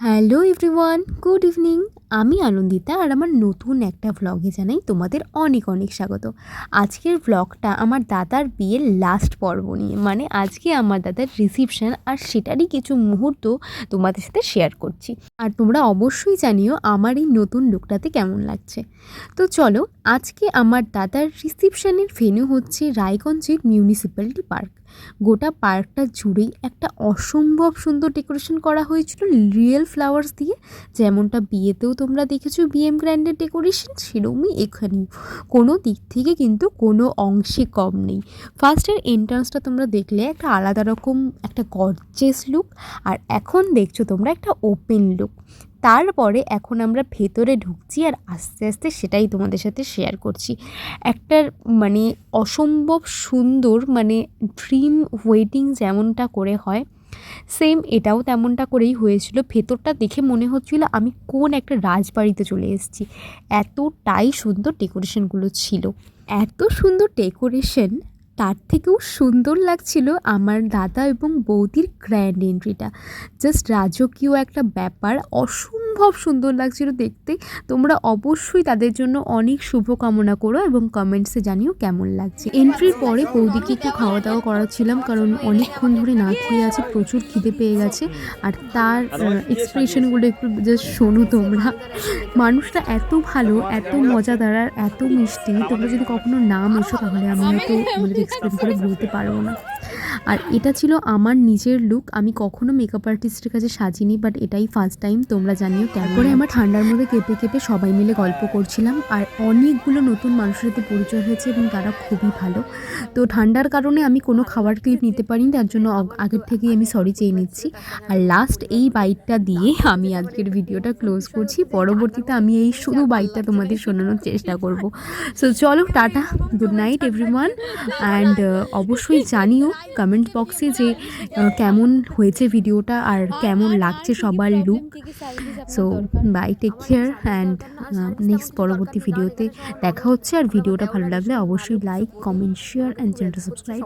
Hello everyone, good evening. আমি আনন্দিতা আর আমার নতুন একটা ভ্লগে জানাই তোমাদের অনেক অনেক স্বাগত। আজকের ভ্লগটা আমার দাদার বিয়ের লাস্ট পর্ব নিয়ে, মানে আজকে আমার দাদার রিসিপশন, আর সেটারই কিছু মুহূর্ত তোমাদের সাথে শেয়ার করছি। আর তোমরা অবশ্যই জানিও আমার এই নতুন লুকটাতে কেমন লাগছে। তো চলো, আজকে আমার দাদার রিসিপশনের ভেন্যু হচ্ছে রায়গঞ্জের মিউনিসিপ্যালিটি পার্ক। গোটা পার্কটা জুড়েই একটা অসম্ভব সুন্দর ডেকোরেশন করা হয়েছিল রিয়েল ফ্লাওয়ার্স দিয়ে। যেমনটা বিয়েতেও তোমরা দেখেছো বিএম গ্র্যান্ডের ডেকোরেশন, সেরকমই এখানেও কোনো দিক থেকে কিন্তু কোনো অংশে কম নেই। ফার্স্টের এন্ট্রান্সটা তোমরা দেখলে একটা আলাদা রকম একটা গর্জিয়াস লুক, আর এখন দেখছো তোমরা একটা ওপেন লুক। তারপরে এখন আমরা ভেতরে ঢুকছি আর আস্তে আস্তে সেটাই তোমাদের সাথে শেয়ার করছি। একটা মানে অসম্ভব সুন্দর, মানে ড্রিম ওয়েডিং যেমনটা করে হয় সেম এটাও তেমনটা করেই হয়েছিল। ভেতরটা দেখে মনে হচ্ছিল আমি কোন একটা রাজবাড়িতে চলে এসেছি, এতটাই সুন্দর ডেকোরেশনগুলো ছিল। এত সুন্দর ডেকোরেশন, তার থেকেও সুন্দর লাগছিল আমার দাদা এবং বৌদির গ্র্যান্ড এন্ট্রিটা। জাস্ট রাজকীয় একটা ব্যাপার, অসম্ভব সুন্দর লাগছিল দেখতে। তোমরা অবশ্যই তাদের জন্য অনেক শুভকামনা করো এবং কমেন্টসে জানিও কেমন লাগছে। এন্ট্রির পরে বৌদিকে একটু খাওয়া দাওয়া করাচ্ছিলাম, কারণ অনেকক্ষণ ধরে না খেয়ে আছে, প্রচুর খিদে পেয়ে গেছে। আর তার এক্সপ্রেশনগুলো একটু জাস্ট শোনো তোমরা। মানুষটা এত ভালো, এত মজাদার আর এত মিষ্টি, তোমরা যদি কখনো না মেশো তাহলে আমি হয়তো তোমাদের এক্সপ্লেন করে বলতে পারবো না। আর এটা ছিল আমার নিজের লুক, আমি কখনো মেকআপ আর্টিস্টের কাছে সাজিনি, বাট এটাই ফার্স্ট টাইম। তোমরা জানিও কেমন। করে আমার ঠান্ডার মধ্যে কেঁপে কেঁপে সবাই মিলে গল্প করছিলাম, আর অনেকগুলো নতুন মানুষের সাথে পরিচয় হয়েছে এবং তারা খুবই ভালো। তো ঠান্ডার কারণে আমি কোনো খাবার ক্লিপ নিতে পারিনি, তার জন্য আগের থেকেই আমি সরি চেয়ে নিচ্ছি। আর লাস্ট এই বাইটটা দিয়ে আমি আজকের ভিডিওটা ক্লোজ করছি। পরবর্তীতে আমি এই শুধু বাইটটা তোমাদের শোনানোর চেষ্টা করব। সো চলো, tata, good night everyone. And অবশ্যই জানিও কমেন্ট বক্সে যে কেমন হয়েছে ভিডিওটা আর কেমন লাগছে সবার look. So bye, take care, and next পরবর্তী ভিডিওতে দেখা হচ্ছে। আর ভিডিওটা ভালো লাগলে অবশ্যই লাইক, কমেন্ট, শেয়ার অ্যান্ড চ্যানেলটা সাবস্ক্রাইব।